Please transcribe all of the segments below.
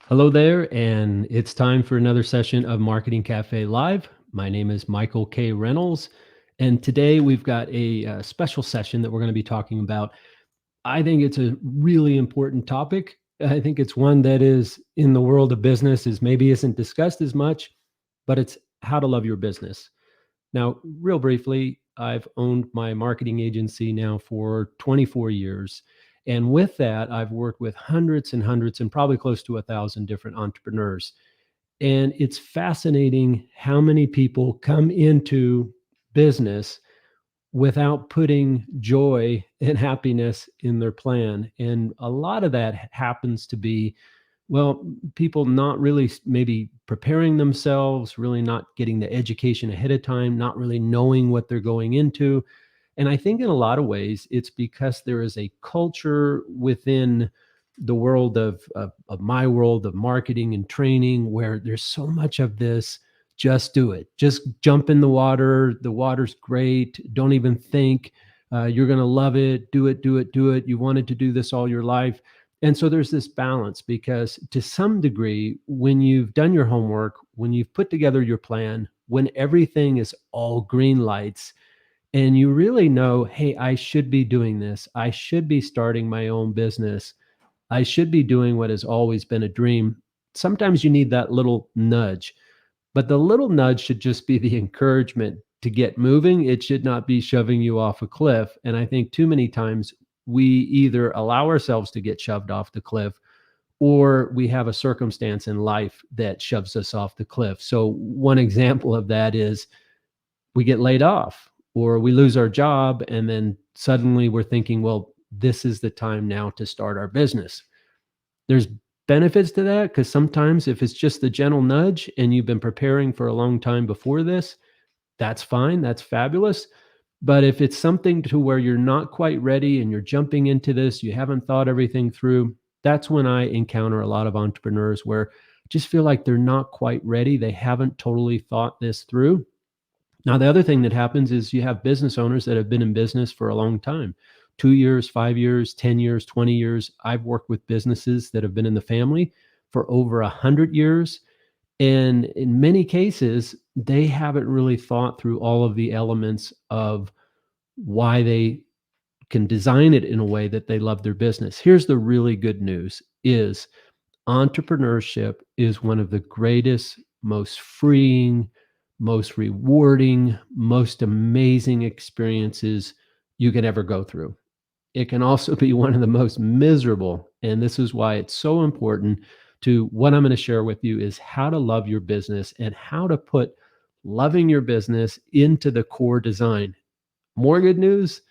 Hello there, and it's time for another session of Marketing Cafe Live. My name is Michael K. Reynolds, and today we've got a special session that we're going to be talking about. I think it's a really important topic. I think it's one that is in the world of business is maybe isn't discussed as much, but it's how to love your business. Now, real briefly, I've owned my marketing agency now for 24 years. And with that, I've worked with hundreds and hundreds and probably close to 1,000 different entrepreneurs. And it's fascinating how many people come into business without putting joy and happiness in their plan. And a lot of that happens to be, well, people not really maybe preparing themselves, really not getting the education ahead of time, not really knowing what they're going into. And I think in a lot of ways, it's because there is a culture within the world of my world of marketing and training where there's so much of this just do it, just jump in the water. The water's great. Don't even think. You're going to love it. Do it, do it, do it. You wanted to do this all your life. And so there's this balance because to some degree, when you've done your homework, when you've put together your plan, when everything is all green lights, and you really know, hey, I should be doing this. I should be starting my own business. I should be doing what has always been a dream. Sometimes you need that little nudge, but the little nudge should just be the encouragement to get moving. It should not be shoving you off a cliff. And I think too many times we either allow ourselves to get shoved off the cliff or we have a circumstance in life that shoves us off the cliff. So, one example of that is we get laid off or we lose our job and then suddenly we're thinking, well, this is the time now to start our business. There's benefits to that because sometimes if it's just the gentle nudge and you've been preparing for a long time before this, that's fine, that's fabulous. But if it's something to where you're not quite ready and you're jumping into this, you haven't thought everything through, that's when I encounter a lot of entrepreneurs where I just feel like they're not quite ready. They haven't totally thought this through. Now, the other thing that happens is you have business owners that have been in business for a long time, 2 years, 5 years, 10 years, 20 years. I've worked with businesses that have been in the family for over 100 years. And in many cases, they haven't really thought through all of the elements of why they can design it in a way that they love their business. Here's the really good news is entrepreneurship is one of the greatest, most freeing, most rewarding, most amazing experiences you can ever go through. It can also be one of the most miserable. And this is why it's so important to what I'm going to share with you is how to love your business and how to put loving your business into the core design. More good news,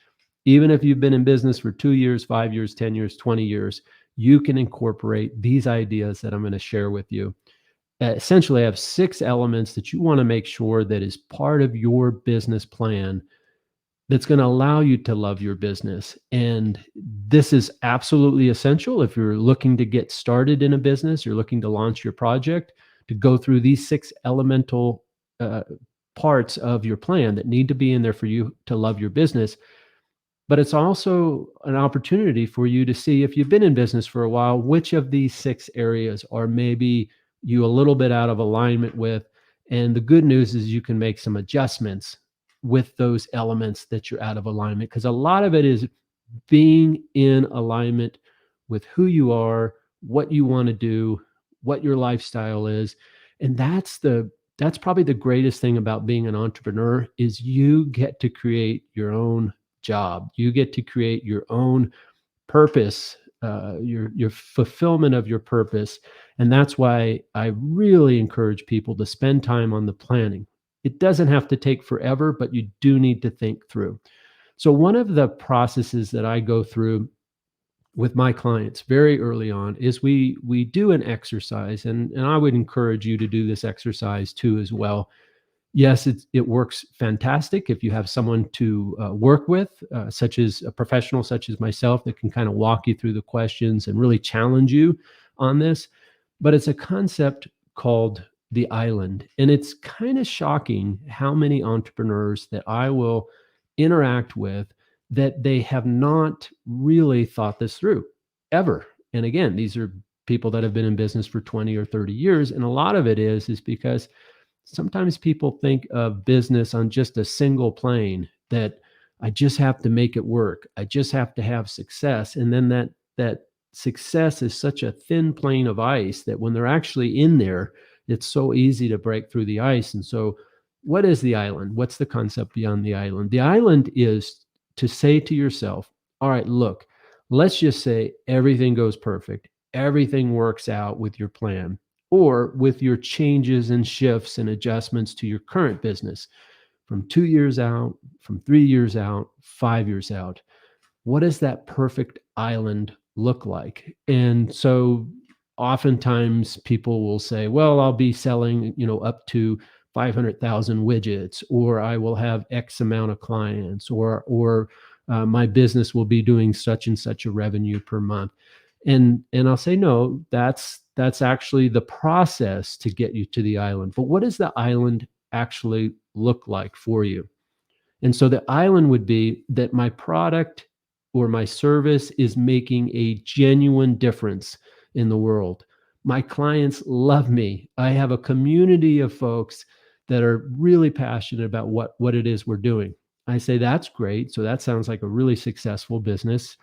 even if you've been in business for 2 years, 5 years, 10 years, 20 years, you can incorporate these ideas that I'm going to share with you. Essentially, I have 6 elements that you want to make sure that is part of your business plan that's going to allow you to love your business. And this is absolutely essential if you're looking to get started in a business, you're looking to launch your project, to go through these 6 elemental uh, parts of your plan that need to be in there for you to love your business. But it's also an opportunity for you to see if you've been in business for a while, which of these 6 areas are maybe you a little bit out of alignment with. And the good news is you can make some adjustments with those elements that you're out of alignment, because a lot of it is being in alignment with who you are, what you want to do, what your lifestyle is. And that's probably the greatest thing about being an entrepreneur is you get to create your own job. You get to create your own purpose, your fulfillment of your purpose. And that's why I really encourage people to spend time on the planning. It doesn't have to take forever, but you do need to think through. So one of the processes that I go through with my clients very early on is we do an exercise, and I would encourage you to do this exercise too as well. Yes, it works fantastic if you have someone to work with, such as a professional such as myself that can kind of walk you through the questions and really challenge you on this. But it's a concept called the island. And it's kind of shocking how many entrepreneurs that I will interact with that they have not really thought this through ever. And again, these are people that have been in business for 20 or 30 years. And a lot of it is because sometimes people think of business on just a single plane, that I just have to make it work. I just have to have success. And then that success is such a thin plane of ice that when they're actually in there, it's so easy to break through the ice. And so what is the island? What's the concept beyond the island? The island is to say to yourself, all right, look, let's just say everything goes perfect. Everything works out with your plan or with your changes and shifts and adjustments to your current business from 2 years out, from 3 years out, 5 years out. What does that perfect island look like? And so oftentimes people will say, well, I'll be selling, up to 500,000 widgets, or I will have X amount of clients, or my business will be doing such and such a revenue per month. And I'll say, no, that's actually the process to get you to the island. But what does the island actually look like for you? And so the island would be that my product or my service is making a genuine difference in the world. My clients love me. I have a community of folks that are really passionate about what it is we're doing. I say, that's great. So that sounds like a really successful business.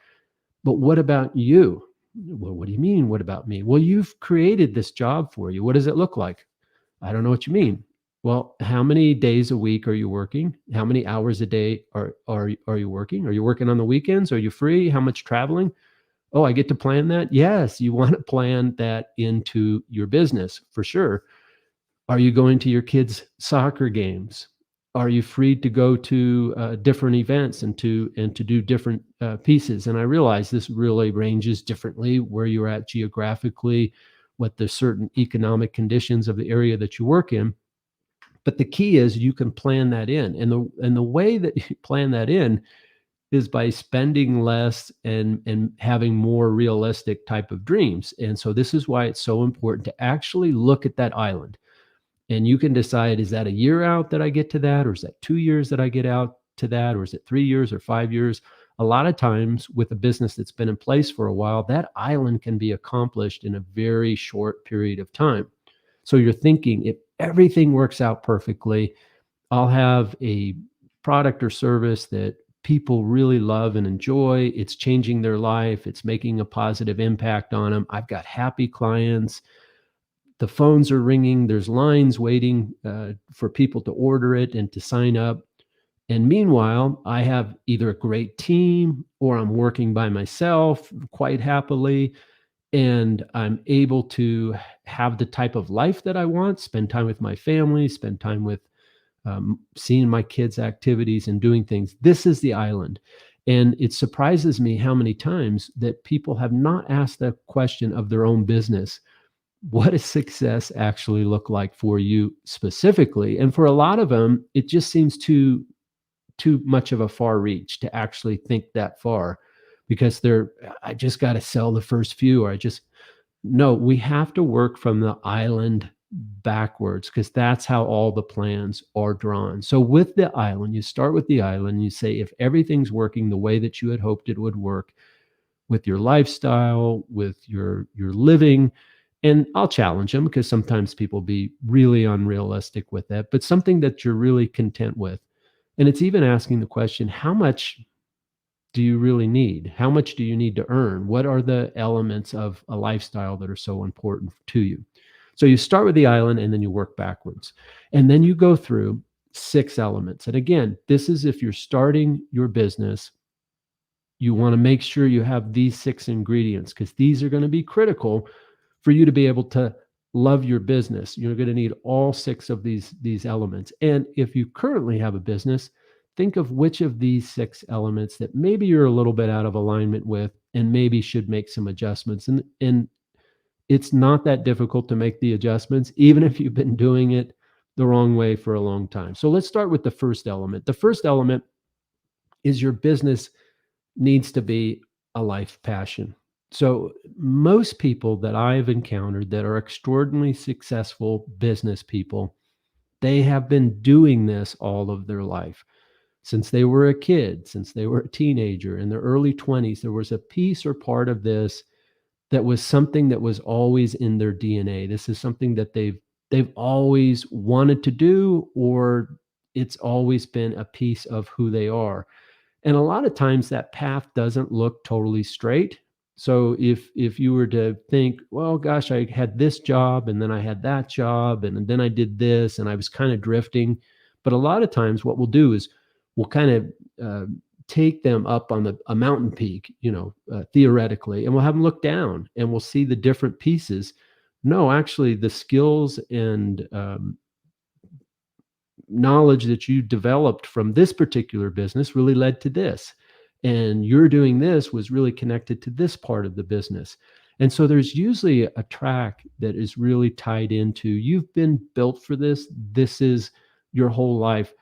But what about you? Well, what do you mean, what about me? Well, you've created this job for you. What does it look like? I don't know what you mean. Well, how many days a week are you working? How many hours a day are you working? Are you working on the weekends? Are you free? How much traveling? Oh, I get to plan that? Yes, you want to plan that into your business for sure. Are you going to your kids' soccer games? Are you free to go to different events and to do different pieces? And I realize this really ranges differently where you're at geographically, what the certain economic conditions of the area that you work in. But the key is you can plan that in, and the way that you plan that in is by spending less and having more realistic type of dreams. And so this is why it's so important to actually look at that island. And you can decide, is that a year out that I get to that? Or is that 2 years that I get out to that? Or is it 3 years or 5 years? A lot of times with a business that's been in place for a while, that island can be accomplished in a very short period of time. So you're thinking, if everything works out perfectly, I'll have a product or service that people really love and enjoy. It's changing their life. It's making a positive impact on them. I've got happy clients. The phones are ringing. There's lines waiting for people to order it and to sign up. And meanwhile, I have either a great team or I'm working by myself quite happily. And I'm able to have the type of life that I want, spend time with my family, spend time with seeing my kids' activities and doing things. This is the island. And it surprises me how many times that people have not asked the question of their own business. What does success actually look like for you specifically? And for a lot of them, it just seems too much of a far reach to actually think that far because I just got to sell the first few, or no, we have to work from the island backwards because that's how all the plans are drawn. So with the island, you start with the island, you say, if everything's working the way that you had hoped it would work with your lifestyle, with your living, and I'll challenge them because sometimes people be really unrealistic with that, but something that you're really content with. And it's even asking the question, how much do you really need? How much do you need to earn? What are the elements of a lifestyle that are so important to you? So you start with the island and then you work backwards. And then you go through 6 elements. And again, this is if you're starting your business, you want to make sure you have these 6 ingredients because these are going to be critical for you to be able to love your business. You're going to need all 6 of these elements. And if you currently have a business, think of which of these 6 elements that maybe you're a little bit out of alignment with and maybe should make some adjustments. And it's not that difficult to make the adjustments, even if you've been doing it the wrong way for a long time. So let's start with the first element. The first element is your business needs to be a life passion. So most people that I've encountered that are extraordinarily successful business people, they have been doing this all of their life. Since they were a kid, since they were a teenager in their early 20s, there was a piece or part of this that was something that was always in their DNA. This is something that they've always wanted to do, or it's always been a piece of who they are. And a lot of times that path doesn't look totally straight. So if you were to think, well, gosh, I had this job and then I had that job and then I did this and I was kind of drifting. But a lot of times what we'll do is we'll kind of take them up on a mountain peak, theoretically, and we'll have them look down and we'll see the different pieces. No, actually, the skills and knowledge that you developed from this particular business really led to this. And you're doing this was really connected to this part of the business. And so there's usually a track that is really tied into you've been built for this. This is your whole life.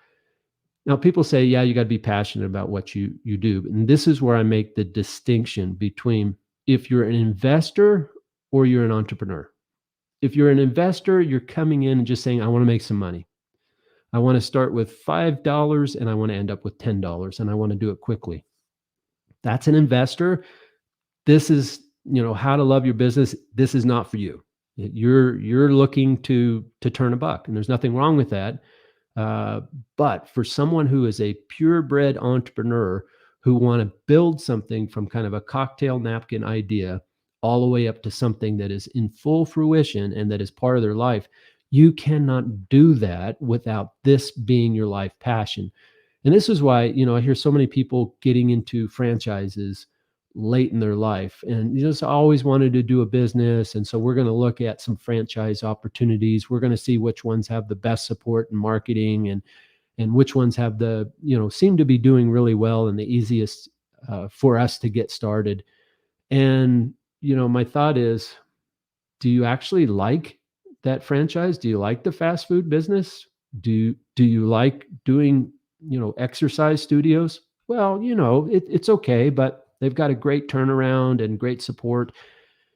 Now, people say, yeah, you got to be passionate about what you do. And this is where I make the distinction between if you're an investor or you're an entrepreneur. If you're an investor, you're coming in and just saying, I want to make some money. I want to start with $5 and I want to end up with $10 and I want to do it quickly. That's an investor. This is, how to love your business. This is not for you. You're looking to turn a buck, and there's nothing wrong with that. Uh, but for someone who is a purebred entrepreneur who want to build something from kind of a cocktail napkin idea all the way up to something that is in full fruition and that is part of their life, you cannot do that without this being your life passion. And this is why, I hear so many people getting into franchises late in their life and just always wanted to do a business. And so we're going to look at some franchise opportunities. We're going to see which ones have the best support and marketing and which ones have seem to be doing really well and the easiest for us to get started. And, my thought is, do you actually like that franchise? Do you like the fast food business? Do you like doing, exercise studios? Well, it's okay, but they've got a great turnaround and great support.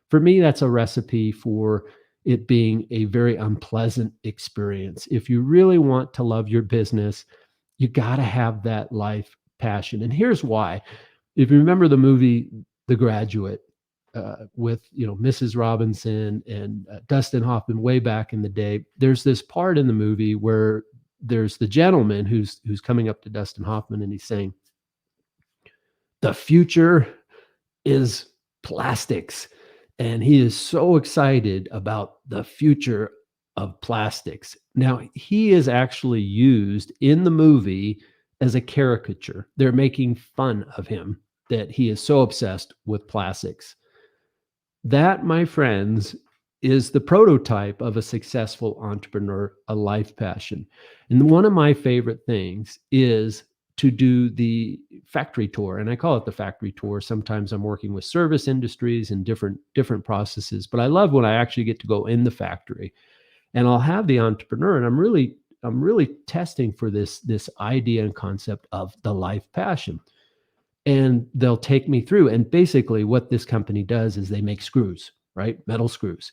For me, that's a recipe for it being a very unpleasant experience. If you really want to love your business, you got to have that life passion. And here's why. If you remember the movie The Graduate, with Mrs. Robinson and Dustin Hoffman way back in the day, there's this part in the movie where there's the gentleman who's coming up to Dustin Hoffman and he's saying, "The future is plastics," and he is so excited about the future of plastics. Now he is actually used in the movie as a caricature. They're making fun of him that he is so obsessed with plastics. That, my friends, is the prototype of a successful entrepreneur, a life passion. And one of my favorite things is to do the factory tour. And I call it the factory tour. Sometimes I'm working with service industries and different processes, but I love when I actually get to go in the factory and I'll have the entrepreneur and I'm really testing for this idea and concept of the life passion. And they'll take me through. And basically, what this company does is they make screws, right? Metal screws.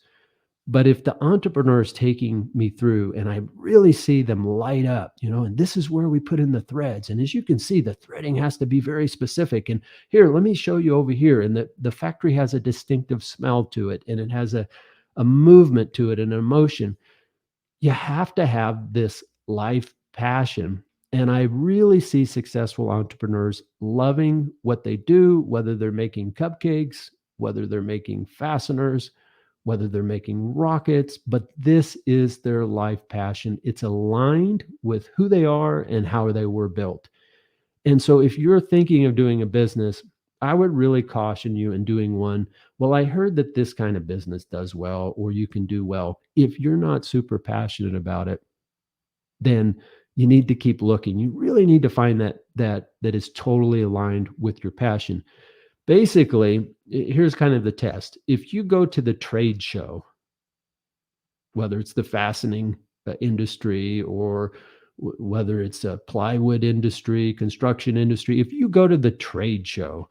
But if the entrepreneur is taking me through and I really see them light up, and this is where we put in the threads. And as you can see, the threading has to be very specific. And here, let me show you over here. And the factory has a distinctive smell to it, and it has a movement to it, an emotion. You have to have this life passion. And I really see successful entrepreneurs loving what they do, whether they're making cupcakes, whether they're making fasteners, whether they're making rockets, but this is their life passion. It's aligned with who they are and how they were built. And so if you're thinking of doing a business, I would really caution you in doing one. Well, I heard that this kind of business does well, or you can do well. If you're not super passionate about it, then you need to keep looking. You really need to find that is totally aligned with your passion. Basically, here's kind of the test. If you go to the trade show, whether it's the fastening industry or whether it's a plywood industry, construction industry, if you go to the trade show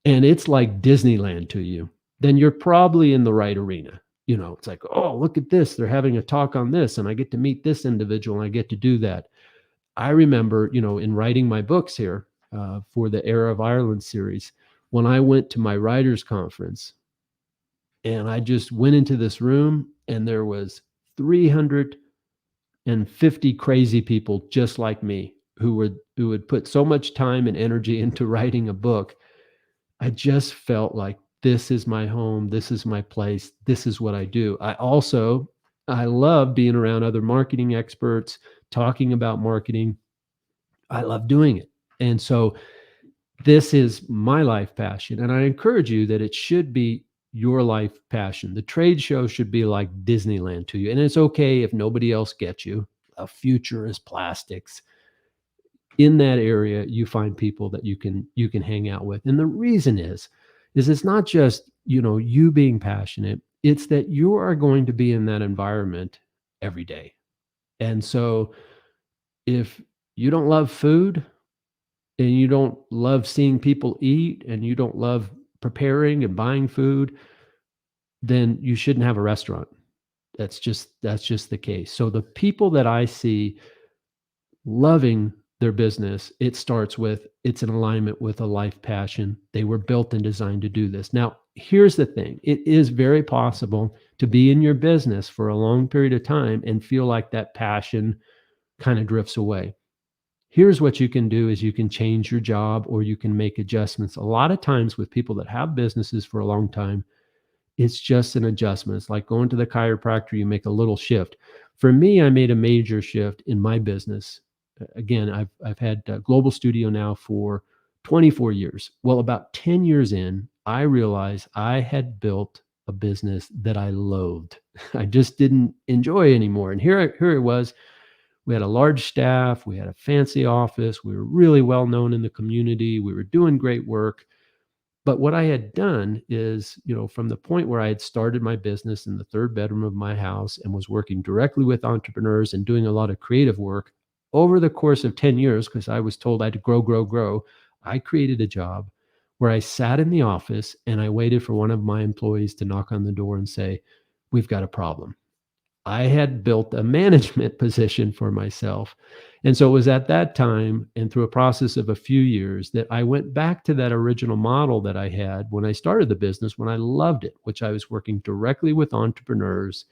and it's like Disneyland to you, then you're probably in the right arena. It's like, oh, look at this. They're having a talk on this, and I get to meet this individual and I get to do that. I remember, in writing my books here for the Era of Ireland series, when I went to my writers' conference, And I just went into this room and there was 350 crazy people just like me who would put so much time and energy into writing a book. I just felt like this is my home, this is my place, this is what I do. I love being around other marketing experts, talking about marketing. I love doing it. And so this is my life passion. And I encourage you that it should be your life passion. The trade show should be like Disneyland to you. And it's okay if nobody else gets you. A futurist plastics. In that area, you find people that you can hang out with. And the reason is it's not just, you being passionate, it's that you are going to be in that environment every day. And so if you don't love food, and you don't love seeing people eat, and you don't love preparing and buying food, then you shouldn't have a restaurant. That's just the case. So the people that I see loving their business, it starts with it's in alignment with a life passion. They were built and designed to do this. Now, here's the thing. It is very possible to be in your business for a long period of time and feel like that passion kind of drifts away. Here's what you can do is you can change your job or you can make adjustments. A lot of times with people that have businesses for a long time, it's just an adjustment. It's like going to the chiropractor, you make a little shift. For me, I made a major shift in my business. Again, I've had a global studio now for 24 years. Well, about 10 years in, I realized I had built a business that I loathed. I just didn't enjoy anymore. And here it was. We had a large staff, we had a fancy office, we were really well known in the community, we were doing great work. But what I had done is, from the point where I had started my business in the third bedroom of my house and was working directly with entrepreneurs and doing a lot of creative work over the course of 10 years, because I was told I had to grow, grow, grow, I created a job where I sat in the office and I waited for one of my employees to knock on the door and say, "We've got a problem." I had built a management position for myself. And so it was at that time and through a process of a few years that I went back to that original model that I had when I started the business, when I loved it, which I was working directly with entrepreneurs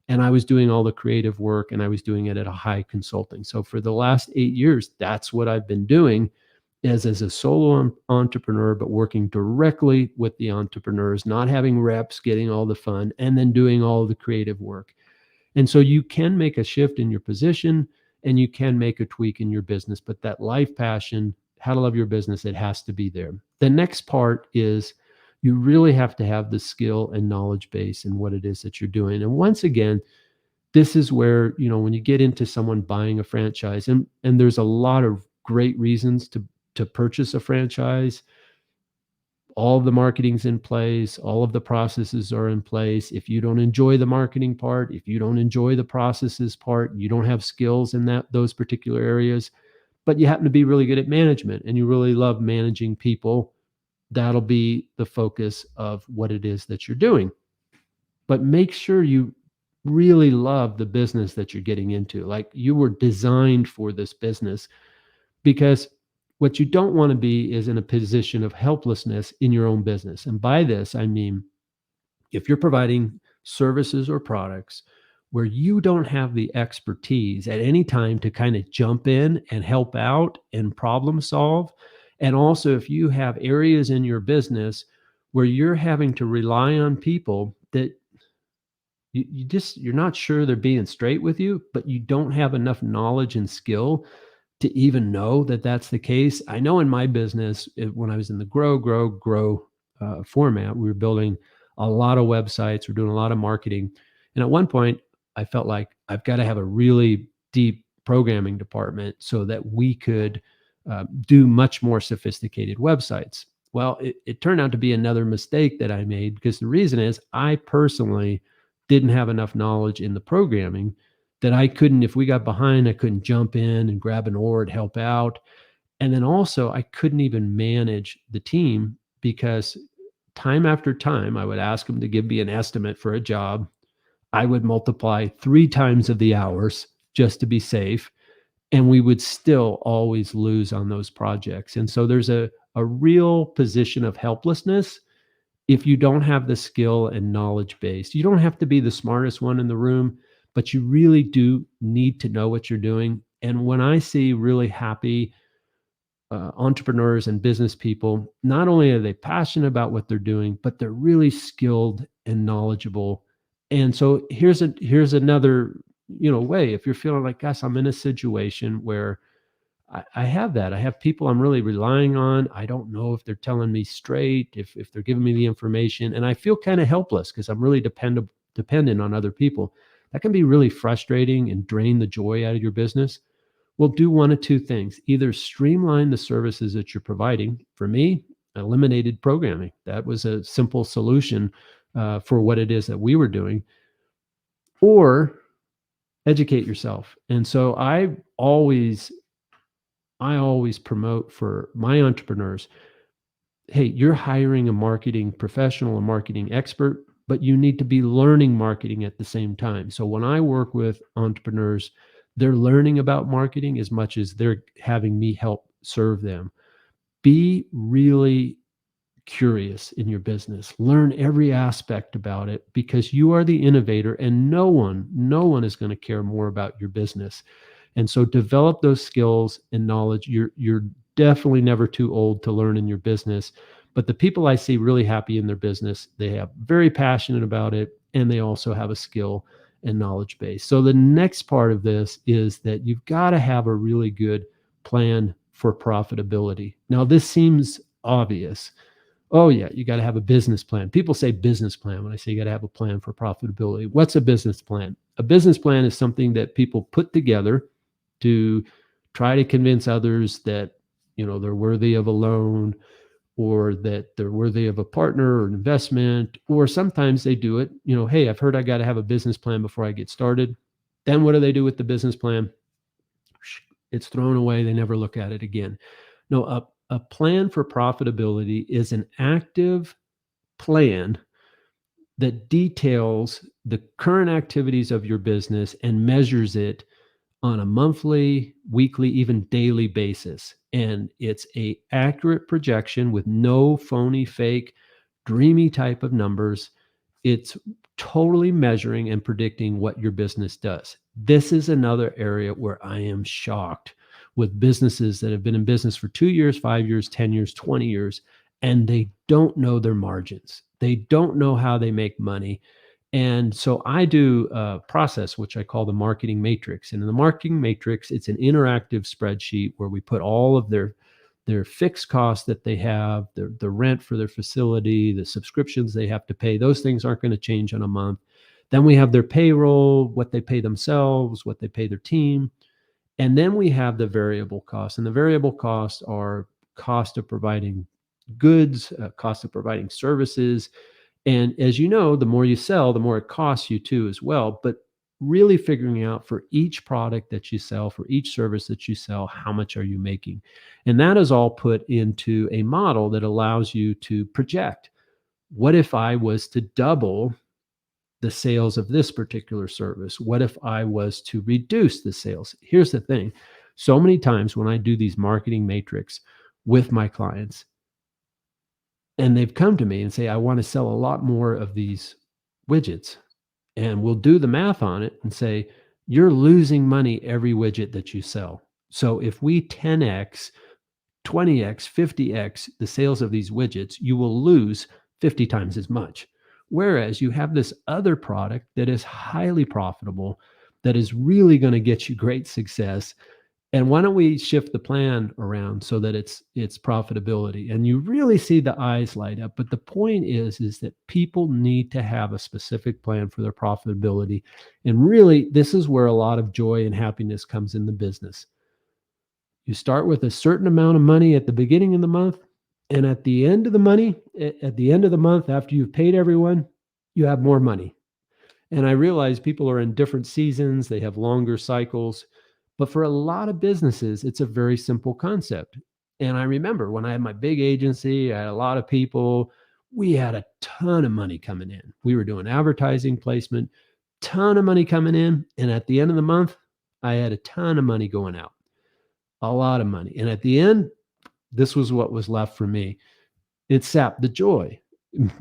and I was doing all the creative work and I was doing it at a high consulting. So for the last 8 years, that's what I've been doing as a solo entrepreneur, but working directly with the entrepreneurs, not having reps, getting all the fun, and then doing all the creative work. And so you can make a shift in your position and you can make a tweak in your business, but that life passion, how to love your business, it has to be there. The next part is you really have to have the skill and knowledge base in what it is that you're doing. And once again, this is where, when you get into someone buying a franchise, and there's a lot of great reasons to purchase a franchise. All of the marketing's in place, all of the processes are in place. If you don't enjoy the marketing part, if you don't enjoy the processes part, you don't have skills in those particular areas, but you happen to be really good at management and you really love managing people, that'll be the focus of what it is that you're doing. But make sure you really love the business that you're getting into. Like you were designed for this business, because what you don't want to be is in a position of helplessness in your own business. And by this, I mean, if you're providing services or products where you don't have the expertise at any time to kind of jump in and help out and problem solve, and also if you have areas in your business where you're having to rely on people that you're not sure they're being straight with you, but you don't have enough knowledge and skill to even know that that's the case. I know in my business, when I was in the grow format, we were building a lot of websites, we're doing a lot of marketing. And at one point, I felt like I've got to have a really deep programming department so that we could do much more sophisticated websites. Well, it turned out to be another mistake that I made, because the reason is I personally didn't have enough knowledge in the programming that I couldn't, if we got behind, I couldn't jump in and grab an oar and help out. And then also, I couldn't even manage the team, because time after time, I would ask them to give me an estimate for a job. I would multiply 3 times of the hours just to be safe. And we would still always lose on those projects. And so there's a real position of helplessness if you don't have the skill and knowledge base, you don't have to be the smartest one in the room, but you really do need to know what you're doing. And when I see really happy entrepreneurs and business people, not only are they passionate about what they're doing, but they're really skilled and knowledgeable. And so here's another way. If you're feeling like, gosh, I'm in a situation where I have that. I have people I'm really relying on. I don't know if they're telling me straight, if they're giving me the information, and I feel kind of helpless because I'm really dependent on other people. That can be really frustrating and drain the joy out of your business. Well, do one of two things. Either streamline the services that you're providing. For me, eliminated programming. That was a simple solution for what it is that we were doing, or educate yourself. And so I always promote for my entrepreneurs, hey, you're hiring a marketing professional, a marketing expert, but you need to be learning marketing at the same time. So when I work with entrepreneurs, they're learning about marketing as much as they're having me help serve them. Be really curious in your business. Learn every aspect about it because you are the innovator and no one is going to care more about your business. And so develop those skills and knowledge. You're definitely never too old to learn in your business. But the people I see really happy in their business, they have very passionate about it and they also have a skill and knowledge base. So the next part of this is that you've got to have a really good plan for profitability. Now this seems obvious. Oh yeah, you got to have a business plan. People say business plan when I say you got to have a plan for profitability. What's a business plan? A business plan is something that people put together to try to convince others that they're worthy of a loan or that they're worthy of a partner or an investment, or sometimes they do it, hey, I've heard I got to have a business plan before I get started. Then what do they do with the business plan? It's thrown away. They never look at it again. No, a plan for profitability is an active plan that details the current activities of your business and measures it on a monthly, weekly, even daily basis. And it's a accurate projection with no phony, fake, dreamy type of numbers. It's totally measuring and predicting what your business does. This is another area where I am shocked with businesses that have been in business for 2 years, 5 years, 10 years, 20 years, and they don't know their margins. They don't know how they make money. And so I do a process which I call the marketing matrix. And in the marketing matrix, it's an interactive spreadsheet where we put all of their fixed costs that they have, the rent for their facility, the subscriptions they have to pay. Those things aren't going to change in a month. Then we have their payroll, what they pay themselves, what they pay their team. And then we have the variable costs. And the variable costs are cost of providing goods, cost of providing services, and as you know, the more you sell, the more it costs you too as well. But really figuring out for each product that you sell, for each service that you sell, how much are you making? And that is all put into a model that allows you to project. What if I was to double the sales of this particular service? What if I was to reduce the sales? Here's the thing. So many times when I do these marketing matrix with my clients, and they've come to me and say, I want to sell a lot more of these widgets. And we'll do the math on it and say, you're losing money every widget that you sell. So if we 10x, 20x, 50x the sales of these widgets, you will lose 50 times as much. Whereas you have this other product that is highly profitable, that is really going to get you great success. And why don't we shift the plan around so that it's profitability? And you really see the eyes light up. But the point is that people need to have a specific plan for their profitability. And really, this is where a lot of joy and happiness comes in the business. You start with a certain amount of money at the beginning of the month, and at the end of the month, after you've paid everyone, you have more money. And I realize people are in different seasons, they have longer cycles, but for a lot of businesses, it's a very simple concept. And I remember when I had my big agency, I had a lot of people, we had a ton of money coming in. We were doing advertising placement, ton of money coming in. And at the end of the month, I had a ton of money going out, a lot of money. And at the end, this was what was left for me. It sapped the joy.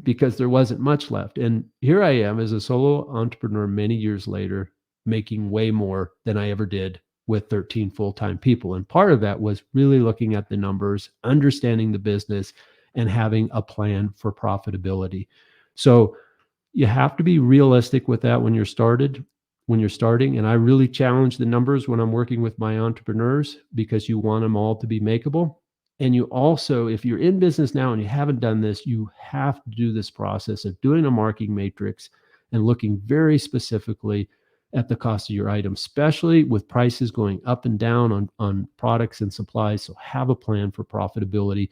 because there wasn't much left. And here I am as a solo entrepreneur many years later, making way more than I ever did with 13 full-time people. And part of that was really looking at the numbers, understanding the business, and having a plan for profitability. So you have to be realistic with that when you're starting. And I really challenge the numbers when I'm working with my entrepreneurs, because you want them all to be makeable. And you also, if you're in business now and you haven't done this, you have to do this process of doing a marketing matrix and looking very specifically at the cost of your item, especially with prices going up and down on products and supplies. So have a plan for profitability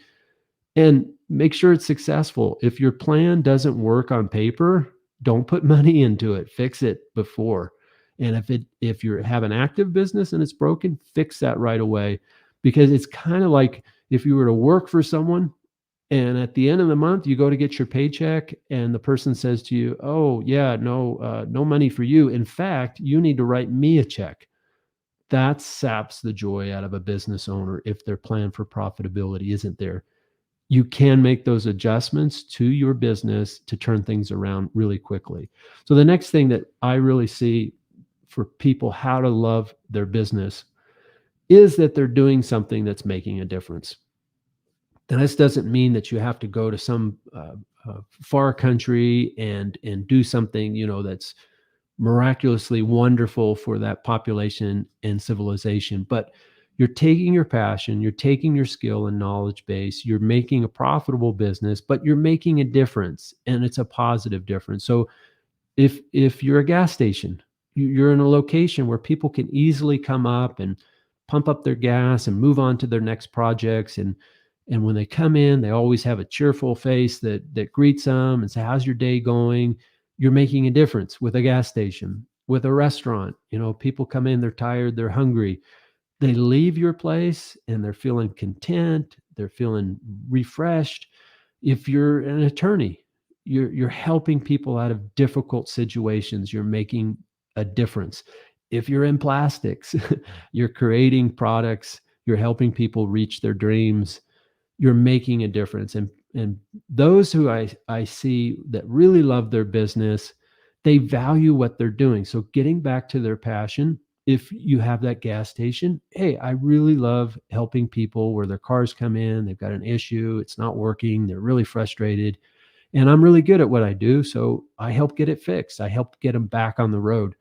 and make sure it's successful. If your plan doesn't work on paper, don't put money into it. Fix it before. And if you have an active business and it's broken, fix that right away, because it's kind of like if you were to work for someone and at the end of the month you go to get your paycheck and the person says to you, "Oh yeah, no money for you. In fact, you need to write me a check." That saps the joy out of a business owner if their plan for profitability isn't there. You can make those adjustments to your business to turn things around really quickly. So the next thing that I really see for people how to love their business is that they're doing something that's making a difference. And this doesn't mean that you have to go to some far country and do something, that's miraculously wonderful for that population and civilization. But you're taking your passion, you're taking your skill and knowledge base, you're making a profitable business, but you're making a difference, and it's a positive difference. So if you're a gas station, you're in a location where people can easily come up and pump up their gas and move on to their next projects. And when they come in, they always have a cheerful face that greets them and say, "How's your day going?" You're making a difference with a gas station, with a restaurant. People come in, they're tired, they're hungry. They leave your place and they're feeling content, they're feeling refreshed. If you're an attorney, you're helping people out of difficult situations, you're making a difference. If you're in plastics, you're creating products, you're helping people reach their dreams, you're making a difference. And those who I see that really love their business, they value what they're doing. So getting back to their passion, if you have that gas station, hey, I really love helping people where their cars come in, they've got an issue, it's not working, they're really frustrated, and I'm really good at what I do, so I help get it fixed. I help get them back on the road.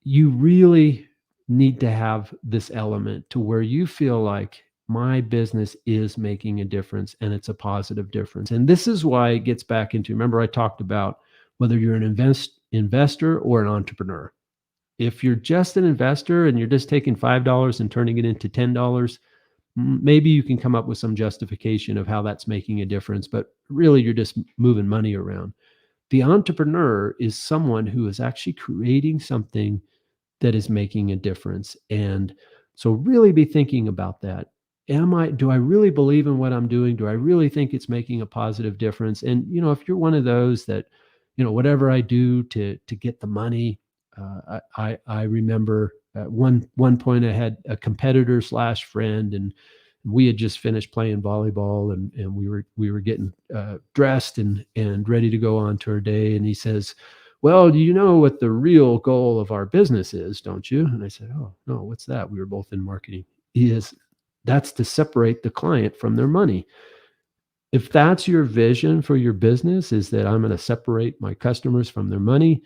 You really need to have this element to where you feel like my business is making a difference and it's a positive difference. And this is why it gets back into, remember I talked about whether you're an investor or an entrepreneur. If you're just an investor and you're just taking $5 and turning it into $10, maybe you can come up with some justification of how that's making a difference, but really you're just moving money around. The entrepreneur is someone who is actually creating something that is making a difference. And so really be thinking about that. Do I really believe in what I'm doing? Do I really think it's making a positive difference? And, if you're one of those that, whatever I do to get the money, I remember at one point I had a competitor slash friend, and we had just finished playing volleyball, and we were getting dressed and ready to go on to our day. And he says, "Well, do you know what the real goal of our business is, don't you?" And I said, "Oh, no, what's that?" We were both in marketing. That's to separate the client from their money. If that's your vision for your business, is that I'm going to separate my customers from their money,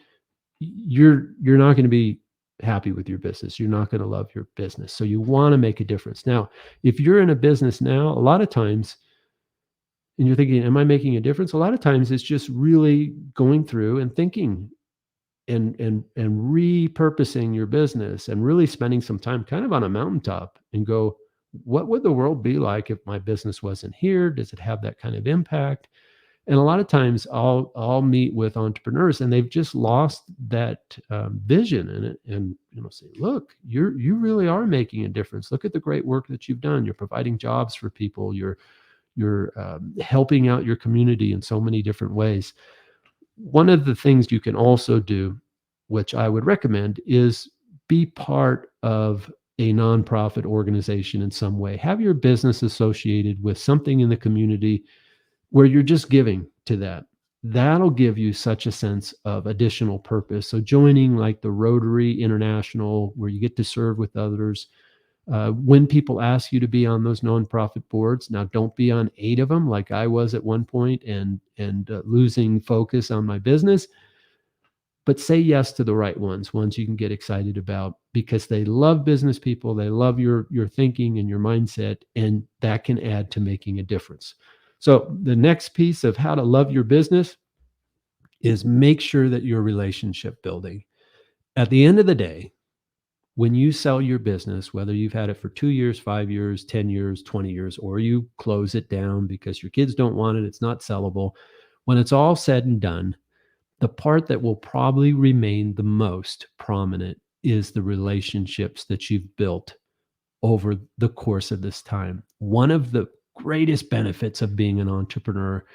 you're not going to be happy with your business. You're not going to love your business. So you want to make a difference. Now, if you're in a business now, a lot of times, and you're thinking, am I making a difference? A lot of times it's just really going through and thinking and repurposing your business and really spending some time kind of on a mountaintop and go, what would the world be like if my business wasn't here? Does it have that kind of impact? And a lot of times I'll meet with entrepreneurs and they've just lost that vision in it, and say, look, you really are making a difference. Look at the great work that you've done. You're providing jobs for people. You're helping out your community in so many different ways. One of the things you can also do, which I would recommend, is be part of a nonprofit organization in some way. Have your business associated with something in the community where you're just giving to that. That'll give you such a sense of additional purpose. So joining like the Rotary International, where you get to serve with others, when people ask you to be on those nonprofit boards, now don't be on 8 of them like I was at one point and losing focus on my business, but say yes to the right ones you can get excited about because they love business people, they love your thinking and your mindset, and that can add to making a difference. So the next piece of how to love your business is make sure that you're relationship building. At the end of the day, when you sell your business, whether you've had it for 2 years, 5 years, 10 years, 20 years, or you close it down because your kids don't want it, it's not sellable, when it's all said and done, the part that will probably remain the most prominent is the relationships that you've built over the course of this time. One of the greatest benefits of being an entrepreneur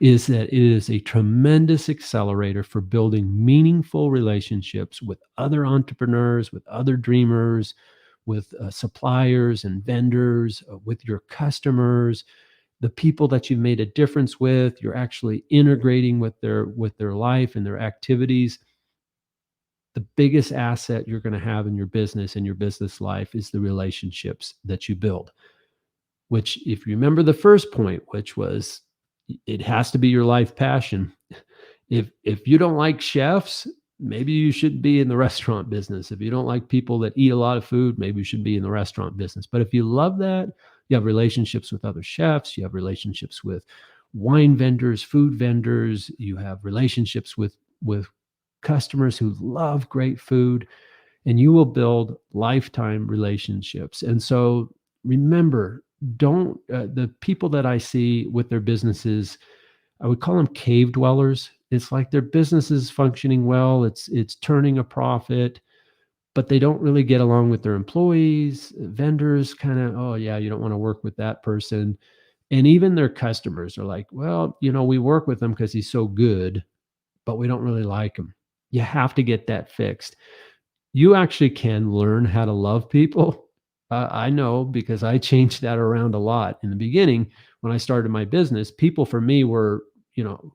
is that it is a tremendous accelerator for building meaningful relationships with other entrepreneurs, with other dreamers, with suppliers and vendors, with your customers, the people that you've made a difference with. You're actually integrating with their life and their activities. The biggest asset you're going to have in your business and your business life is the relationships that you build, which, if you remember the first point, which was it has to be your life passion. If you don't like chefs, maybe you should be in the restaurant business. If you don't like people that eat a lot of food, maybe you should be in the restaurant business. But if you love that, you have relationships with other chefs, you have relationships with wine vendors, food vendors, you have relationships with customers who love great food, and you will build lifetime relationships. And so remember, don't the people that I see with their businesses, I would call them cave dwellers. It's like their business is functioning well, it's turning a profit, but they don't really get along with their employees, vendors kind of, oh yeah, you don't want to work with that person. And even their customers are like, well, we work with him because he's so good, but we don't really like him. You have to get that fixed. You actually can learn how to love people. I know because I changed that around a lot. In the beginning, when I started my business, people for me were,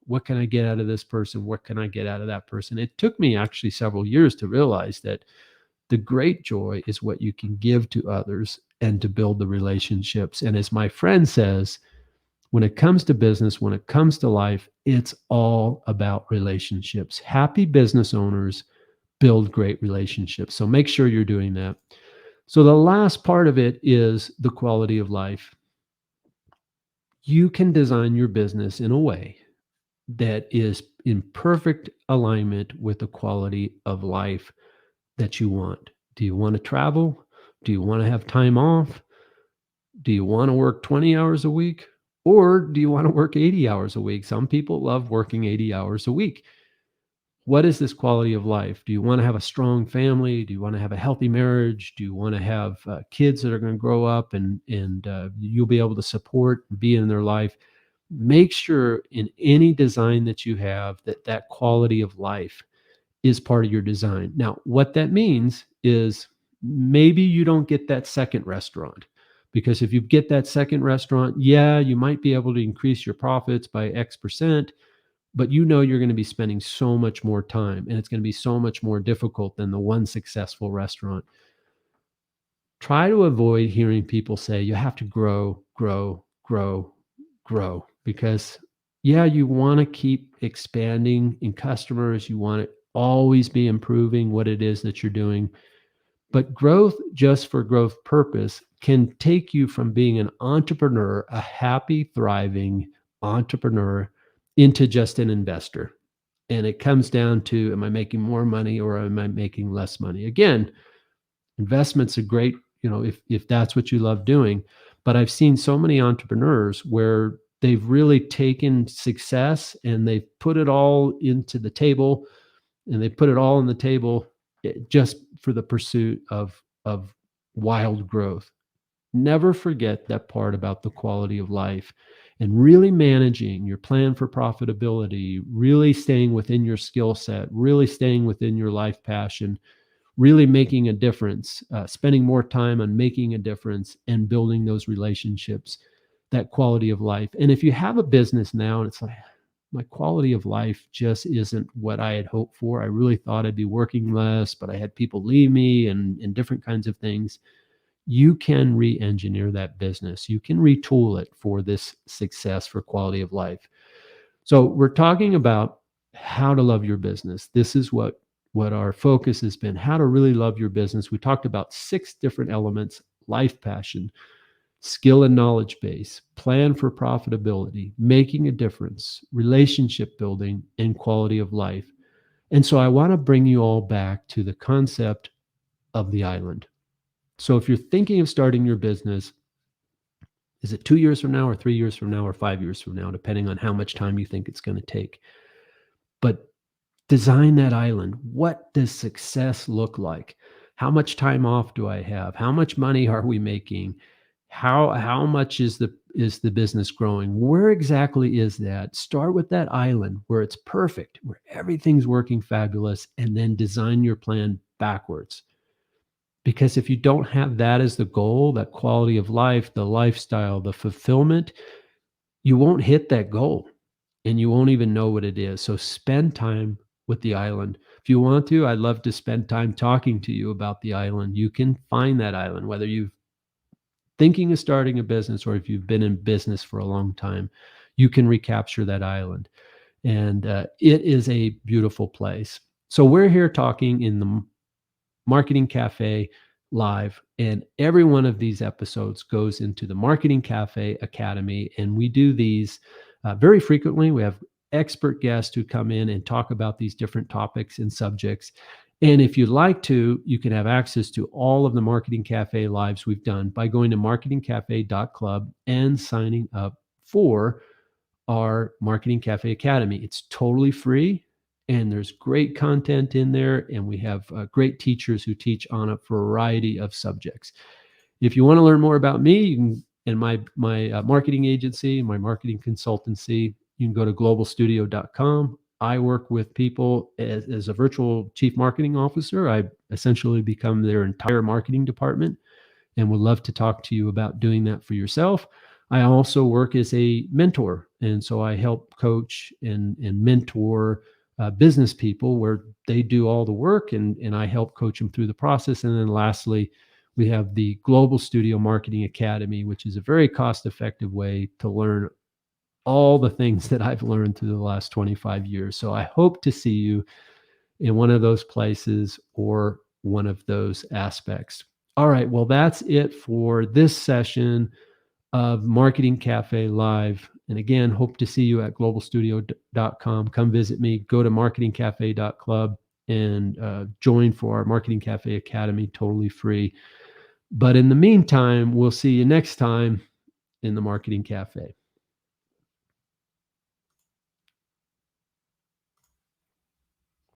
what can I get out of this person? What can I get out of that person? It took me actually several years to realize that the great joy is what you can give to others and to build the relationships. And as my friend says, when it comes to business, when it comes to life, it's all about relationships. Happy business owners build great relationships. So make sure you're doing that. So the last part of it is the quality of life. You can design your business in a way that is in perfect alignment with the quality of life that you want. Do you want to travel? Do you want to have time off? Do you want to work 20 hours a week? Or do you want to work 80 hours a week? Some people love working 80 hours a week. What is this quality of life? Do you want to have a strong family? Do you want to have a healthy marriage? Do you want to have kids that are going to grow up and you'll be able to support and be in their life? Make sure in any design that you have that quality of life is part of your design. Now, what that means is maybe you don't get that second restaurant, because if you get that second restaurant, yeah, you might be able to increase your profits by X%, but you're going to be spending so much more time and it's going to be so much more difficult than the one successful restaurant. Try to avoid hearing people say you have to grow, grow, grow, grow, because yeah, you want to keep expanding in customers. You want to always be improving what it is that you're doing. But growth just for growth purpose can take you from being an entrepreneur, a happy, thriving entrepreneur, into just an investor. And it comes down to, am I making more money or am I making less money? Again, investments are great, if that's what you love doing. But I've seen so many entrepreneurs where they've really taken success and they've put it all into the table, and they put it all on the table just for the pursuit of wild growth. Never forget that part about the quality of life and really managing your plan for profitability, really staying within your skill set, really staying within your life passion, really making a difference, spending more time on making a difference and building those relationships. that quality of life. And if you have a business now and it's like, my quality of life just isn't what I had hoped for. I really thought I'd be working less, but I had people leave me and different kinds of things. You can re-engineer that business. You can retool it for this success, for quality of life. So we're talking about how to love your business. This is what our focus has been, how to really love your business. We talked about 6 different elements: life passion, skill and knowledge base, plan for profitability, making a difference, relationship building, and quality of life. And so I want to bring you all back to the concept of the island. So if you're thinking of starting your business, is it 2 years from now or 3 years from now or 5 years from now, depending on how much time you think it's going to take? But design that island. What does success look like? How much time off do I have? How much money are we making? How much is the business growing? Where exactly is that? Start with that island where it's perfect, where everything's working fabulous, and then design your plan backwards. Because if you don't have that as the goal, that quality of life, the lifestyle, the fulfillment, you won't hit that goal and you won't even know what it is. So spend time with the island. If you want to, I'd love to spend time talking to you about the island. You can find that island, whether you're thinking of starting a business or if you've been in business for a long time, you can recapture that island. And it is a beautiful place. So we're here talking in the Marketing Cafe Live, and every one of these episodes goes into the Marketing Cafe Academy, and we do these very frequently. We have expert guests who come in and talk about these different topics and subjects. And if you'd like to, you can have access to all of the Marketing Cafe Lives we've done by going to marketingcafe.club and signing up for our Marketing Cafe Academy. It's totally free and there's great content in there. And we have great teachers who teach on a variety of subjects. If you want to learn more about me, you can, and my marketing agency, my marketing consultancy, you can go to globalstudio.com. I work with people as a virtual chief marketing officer. I essentially become their entire marketing department and would love to talk to you about doing that for yourself. I also work as a mentor. And so I help coach and mentor business people where they do all the work and I help coach them through the process. And then lastly, we have the Global Studio Marketing Academy, which is a very cost-effective way to learn all the things that I've learned through the last 25 years. So I hope to see you in one of those places or one of those aspects. All right. Well, that's it for this session of Marketing Cafe Live. And again, hope to see you at globalstudio.com. Come visit me. Go to marketingcafe.club and join for our Marketing Cafe Academy, totally free. But in the meantime, we'll see you next time in the Marketing Cafe.